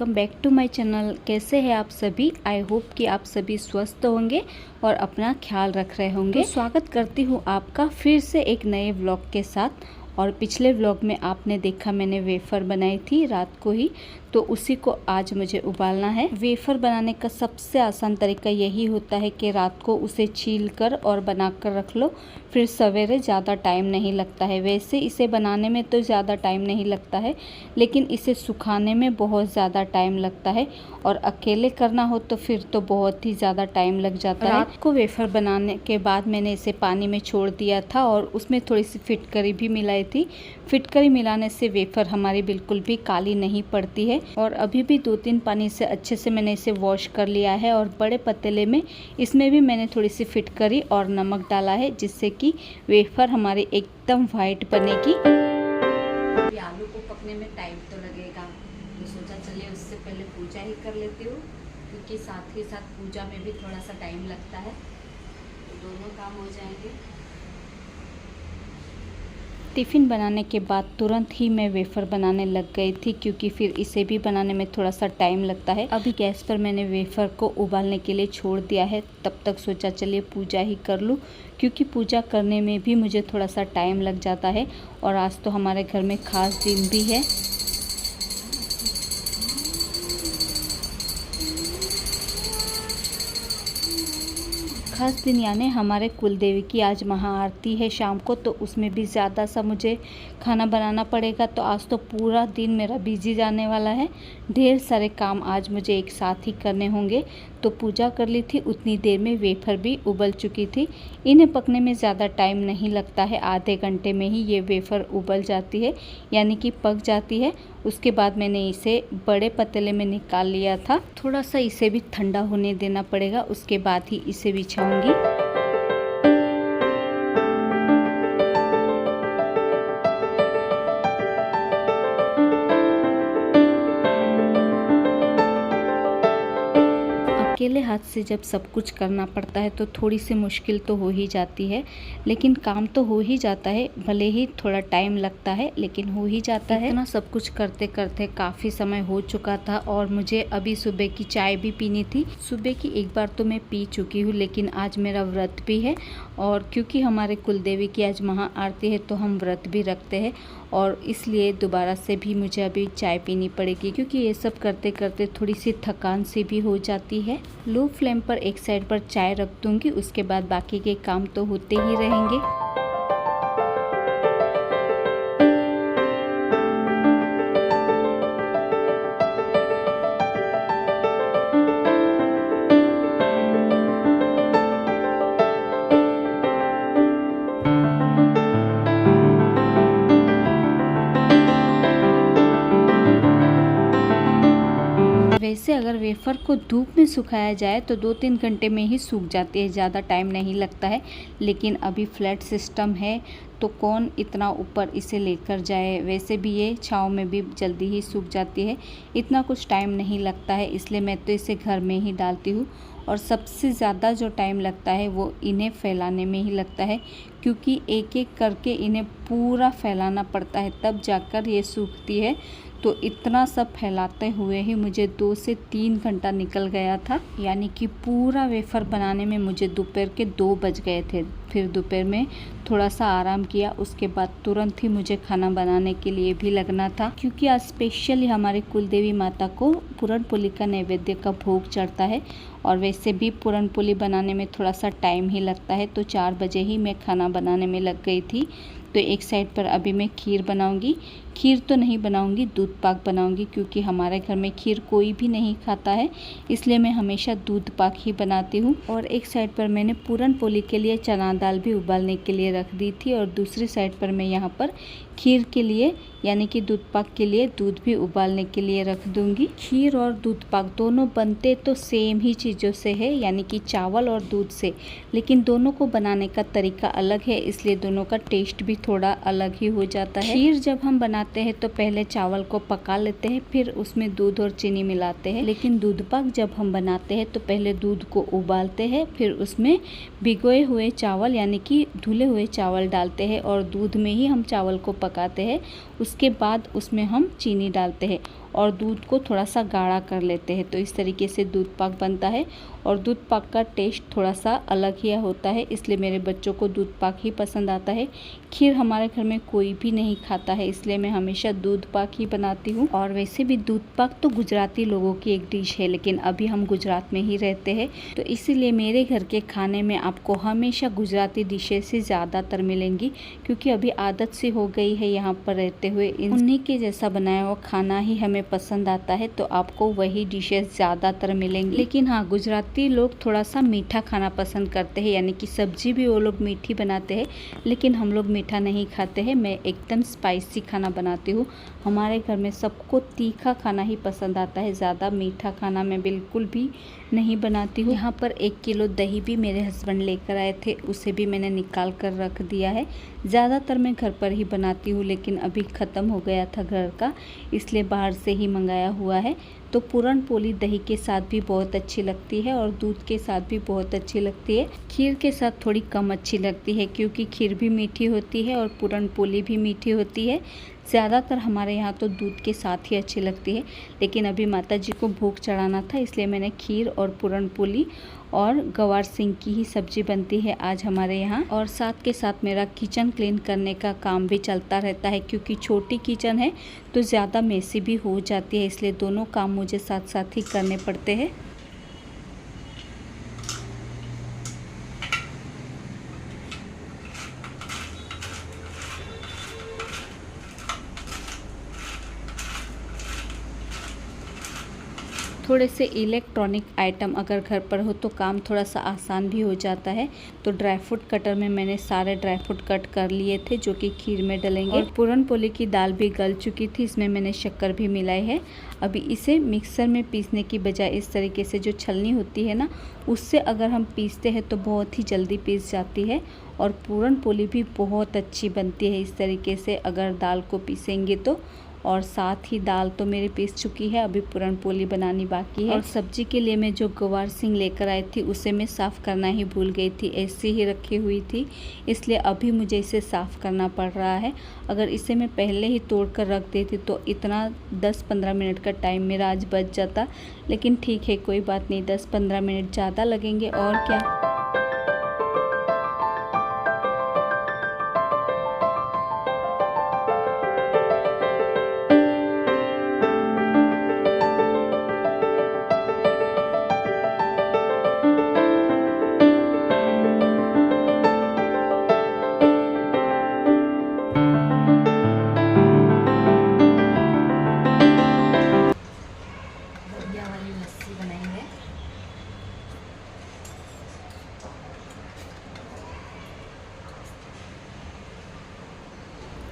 Welcome back to my channel. कैसे हैं आप सभी? आई होप कि आप सभी स्वस्थ होंगे और अपना ख्याल रख रहे होंगे। तो स्वागत करती हूँ आपका फिर से एक नए व्लॉग के साथ। और पिछले व्लॉग में आपने देखा मैंने वेफ़र बनाई थी रात को ही, तो उसी को आज मुझे उबालना है। वेफ़र बनाने का सबसे आसान तरीका यही होता है कि रात को उसे छील कर और बना कर रख लो, फिर सवेरे ज़्यादा टाइम नहीं लगता है। वैसे इसे बनाने में तो ज़्यादा टाइम नहीं लगता है, लेकिन इसे सुखाने में बहुत ज़्यादा टाइम लगता है और अकेले करना हो तो फिर तो बहुत ही ज़्यादा टाइम लग जाता है। रात को वेफ़र बनाने के बाद मैंने इसे पानी में छोड़ दिया था और उसमें थोड़ी सी फिटकरी भी मिलाई थी। फिटकरी मिलाने से वेफ़र हमारी बिल्कुल भी काली नहीं पड़ती है। और अभी भी 2-3 पानी से अच्छे से मैंने इसे वॉश कर लिया है और बड़े पतीले में इसमें भी मैंने थोड़ी सी फिटकरी और नमक डाला है, जिससे कि वेफ़र हमारी एकदम वाइट बनेगी। अभी आलू को पकने में टाइम तो लगेगा, तो सोचा चलिए उससे पहले पूजा ही कर लेती हूँ, क्योंकि साथ ही साथ पूजा में भी थोड़ा सा टाइम लगता है, तो दोनों काम हो जाएंगे। टिफ़िन बनाने के बाद तुरंत ही मैं वेफ़र बनाने लग गई थी, क्योंकि फिर इसे भी बनाने में थोड़ा सा टाइम लगता है। अभी गैस पर मैंने वेफ़र को उबालने के लिए छोड़ दिया है, तब तक सोचा चलिए पूजा ही कर लूँ, क्योंकि पूजा करने में भी मुझे थोड़ा सा टाइम लग जाता है। और आज तो हमारे घर में ख़ास दिन भी है। खास दिन यानी हमारे कुलदेवी की आज महाआरती है शाम को, तो उसमें भी ज़्यादा सा मुझे खाना बनाना पड़ेगा। तो आज तो पूरा दिन मेरा बिजी जाने वाला है। ढेर सारे काम आज मुझे एक साथ ही करने होंगे। तो पूजा कर ली थी, उतनी देर में वेफ़र भी उबल चुकी थी। इन्हें पकने में ज़्यादा टाइम नहीं लगता है, आधे घंटे में ही ये वेफ़र उबल जाती है, यानी कि पक जाती है। उसके बाद मैंने इसे बड़े पतीले में निकाल लिया था। थोड़ा सा इसे भी ठंडा होने देना पड़ेगा, उसके बाद ही इसे बिछाऊंगी। अकेले हाथ से जब सब कुछ करना पड़ता है तो थोड़ी सी मुश्किल तो हो ही जाती है, लेकिन काम तो हो ही जाता है। भले ही थोड़ा टाइम लगता है, लेकिन हो ही जाता है। इतना सब कुछ करते करते काफ़ी समय हो चुका था और मुझे अभी सुबह की चाय भी पीनी थी। सुबह की एक बार तो मैं पी चुकी हूँ, लेकिन आज मेरा व्रत भी है, और क्योंकि हमारे कुलदेवी की आज महाआरती है तो हम व्रत भी रखते हैं, और इसलिए दोबारा से भी मुझे अभी चाय पीनी पड़ेगी, क्योंकि ये सब करते करते थोड़ी सी थकान सी भी हो जाती है। लो फ्लेम पर एक साइड पर चाय रख दूंगी, उसके बाद बाकी के काम तो होते ही रहेंगे। वैसे अगर वेफ़र को धूप में सुखाया जाए तो 2-3 घंटे में ही सूख जाती है, ज़्यादा टाइम नहीं लगता है। लेकिन अभी फ्लैट सिस्टम है तो कौन इतना ऊपर इसे लेकर जाए। वैसे भी ये छाँव में भी जल्दी ही सूख जाती है, इतना कुछ टाइम नहीं लगता है, इसलिए मैं तो इसे घर में ही डालती हूँ। और सबसे ज़्यादा जो टाइम लगता है वो इन्हें फैलाने में ही लगता है, क्योंकि एक एक करके इन्हें पूरा फैलाना पड़ता है, तब जाकर ये सूखती है। तो इतना सब फैलाते हुए ही मुझे 2 से 3 घंटा निकल गया था, यानी कि पूरा वेफ़र बनाने में मुझे दोपहर के 2 बज गए थे। फिर दोपहर में थोड़ा सा आराम किया, उसके बाद तुरंत ही मुझे खाना बनाने के लिए भी लगना था, क्योंकि आज स्पेशली हमारी कुलदेवी माता को पूरन पोली का नैवेद्य का भोग चढ़ता है। और वैसे भी पूरन पोली बनाने में थोड़ा सा टाइम ही लगता है, तो 4 बजे ही मैं खाना बनाने में लग गई थी। तो एक साइड पर अभी मैं खीर बनाऊंगी। खीर तो नहीं बनाऊंगी, दूध पाक बनाऊंगी, क्योंकि हमारे घर में खीर कोई भी नहीं खाता है, इसलिए मैं हमेशा दूध पाक ही बनाती हूँ। और एक साइड पर मैंने पूरन पोली के लिए चना दाल भी उबालने के लिए रख दी थी, और दूसरी साइड पर मैं यहाँ पर खीर के लिए यानी कि दूध पाक के लिए दूध भी उबालने के लिए रख दूंगी। खीर और दूध पाक दोनों बनते तो सेम ही चीज़ों से है, यानी कि चावल और दूध से, लेकिन दोनों को बनाने का तरीका अलग है, इसलिए दोनों का टेस्ट भी थोड़ा अलग ही हो जाता है। खीर जब हम बनाते हैं तो पहले चावल को पका लेते हैं, फिर उसमें दूध और चीनी मिलाते हैं, लेकिन दूध पाक जब हम बनाते हैं तो पहले दूध को उबालते हैं, फिर उसमें भिगोए हुए चावल यानी कि धुले हुए चावल डालते हैं और दूध में ही हम चावल को पकाते हैं। उसके बाद उसमें हम चीनी डालते हैं और दूध को थोड़ा सा गाढ़ा कर लेते हैं। तो इस तरीके से दूध पाक बनता है और दूध पाक का टेस्ट थोड़ा सा अलग ही होता है, इसलिए मेरे बच्चों को दूध पाक ही पसंद आता है। खीर हमारे घर में कोई भी नहीं खाता है, इसलिए मैं हमेशा दूध पाक ही बनाती हूँ। और वैसे भी दूध पाक तो गुजराती लोगों की एक डिश है, लेकिन अभी हम गुजरात में ही रहते हैं, तो इसीलिए मेरे घर के खाने में आपको हमेशा गुजराती डिशेस ही ज़्यादातर मिलेंगी, क्योंकि अभी आदत सी हो गई है यहाँ पर रहते हुए। उन्हीं के जैसा बनाया हुआ खाना ही हमें पसंद आता है, तो आपको वही डिशेस ज़्यादातर मिलेंगी। लेकिन हाँ, गुजराती लोग थोड़ा सा मीठा खाना पसंद करते हैं, यानी कि सब्जी भी वो लोग मीठी बनाते हैं, लेकिन हम लोग मीठा नहीं खाते हैं। मैं एकदम स्पाइसी खाना बनाती हूँ। हमारे घर में सबको तीखा खाना ही पसंद आता है, ज़्यादा मीठा खाना मैं बिल्कुल भी नहीं बनाती हूँ। यहाँ पर 1 किलो दही भी मेरे हस्बैंड लेकर आए थे, उसे भी मैंने निकाल कर रख दिया है। ज़्यादातर मैं घर पर ही बनाती हूँ, लेकिन अभी ख़त्म हो गया था घर का, इसलिए बाहर से ही मंगाया हुआ है। तो पूरन पोली दही के साथ भी बहुत अच्छी लगती है और दूध के साथ भी बहुत अच्छी लगती है। खीर के साथ थोड़ी कम अच्छी लगती है, क्योंकि खीर भी मीठी होती है और पूरन पोली भी मीठी होती है। ज़्यादातर हमारे यहाँ तो दूध के साथ ही अच्छी लगती है, लेकिन अभी माता जी को भोग चढ़ाना था, इसलिए मैंने खीर और पूरन पोली और गवार सिंग की ही सब्जी बनती है आज हमारे यहाँ। और साथ के साथ मेरा किचन क्लीन करने का काम भी चलता रहता है, क्योंकि छोटी किचन है तो ज़्यादा मेसी भी हो जाती है, इसलिए दोनों काम मुझे साथ साथ ही करने पड़ते हैं। थोड़े से इलेक्ट्रॉनिक आइटम अगर घर पर हो तो काम थोड़ा सा आसान भी हो जाता है। तो ड्राई फ्रूट कटर में मैंने सारे ड्राई फ्रूट कट कर लिए थे, जो कि खीर में डलेंगे। और पूरन पोली की दाल भी गल चुकी थी, इसमें मैंने शक्कर भी मिलाई है। अभी इसे मिक्सर में पीसने की बजाय इस तरीके से जो छलनी होती है ना, उससे अगर हम पीसते हैं तो बहुत ही जल्दी पीस जाती है और पूरन पोली भी बहुत अच्छी बनती है इस तरीके से अगर दाल को पीसेंगे तो। और साथ ही दाल तो मेरी पीस चुकी है, अभी पूरन पोली बनानी बाकी है। और सब्जी के लिए मैं जो गवार सिंग लेकर आई थी उसे मैं साफ़ करना ही भूल गई थी, ऐसे ही रखी हुई थी, इसलिए अभी मुझे इसे साफ़ करना पड़ रहा है। अगर इसे मैं पहले ही तोड़ कर रख देती तो इतना 10-15 मिनट का टाइम मेरा आज बच जाता, लेकिन ठीक है, कोई बात नहीं, 10-15 मिनट ज़्यादा लगेंगे और क्या।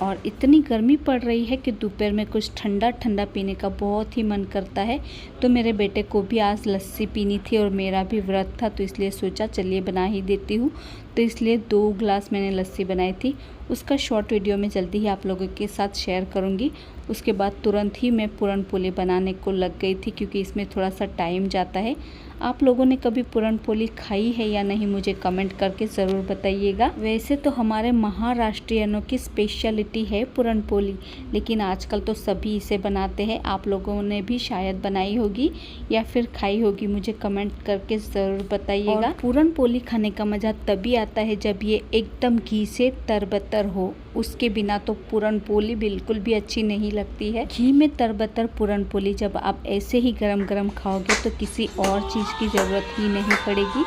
और इतनी गर्मी पड़ रही है कि दोपहर में कुछ ठंडा ठंडा पीने का बहुत ही मन करता है। तो मेरे बेटे को भी आज लस्सी पीनी थी और मेरा भी व्रत था, तो इसलिए सोचा चलिए बना ही देती हूँ। तो इसलिए 2 ग्लास मैंने लस्सी बनाई थी, उसका शॉर्ट वीडियो मैं जल्दी ही आप लोगों के साथ शेयर करूँगी। उसके बाद तुरंत ही मैं पूरन पोली बनाने को लग गई थी, क्योंकि इसमें थोड़ा सा टाइम जाता है। आप लोगों ने कभी पूरन पोली खाई है या नहीं, मुझे कमेंट करके ज़रूर बताइएगा। वैसे तो हमारे महाराष्ट्रियनों की स्पेशलिटी है पूरन पोली, लेकिन आजकल तो सभी इसे बनाते हैं। आप लोगों ने भी शायद बनाई होगी या फिर खाई होगी, मुझे कमेंट करके ज़रूर बताइएगा। पूरन पोली खाने का मज़ा तभी आता है जब ये एकदम घी से तरबतर हो, उसके बिना तो पूरन पोली बिल्कुल भी अच्छी नहीं लगती है। घी में तरबतर पूरन पोली जब आप ऐसे ही गरम गरम खाओगे तो किसी और चीज़ की ज़रूरत ही नहीं पड़ेगी।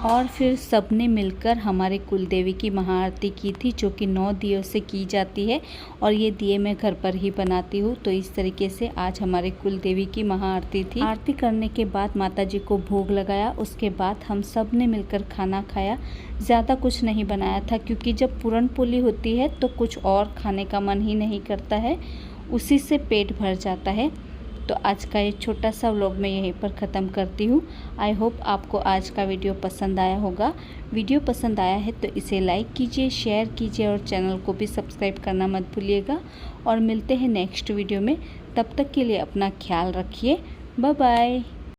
और फिर सबने मिलकर हमारे कुलदेवी की महाआरती की थी, जो कि 9 दियों से की जाती है और ये दिए मैं घर पर ही बनाती हूँ। तो इस तरीके से आज हमारे कुलदेवी की महाआरती थी। आरती करने के बाद माता जी को भोग लगाया, उसके बाद हम सब ने मिलकर खाना खाया। ज़्यादा कुछ नहीं बनाया था, क्योंकि जब पूरन पोली होती है तो कुछ और खाने का मन ही नहीं करता है, उसी से पेट भर जाता है। तो आज का ये छोटा सा व्लॉग मैं यहीं पर ख़त्म करती हूँ। आई होप आपको आज का वीडियो पसंद आया होगा। वीडियो पसंद आया है तो इसे लाइक कीजिए, शेयर कीजिए और चैनल को भी सब्सक्राइब करना मत भूलिएगा। और मिलते हैं नेक्स्ट वीडियो में, तब तक के लिए अपना ख्याल रखिए। Bye bye.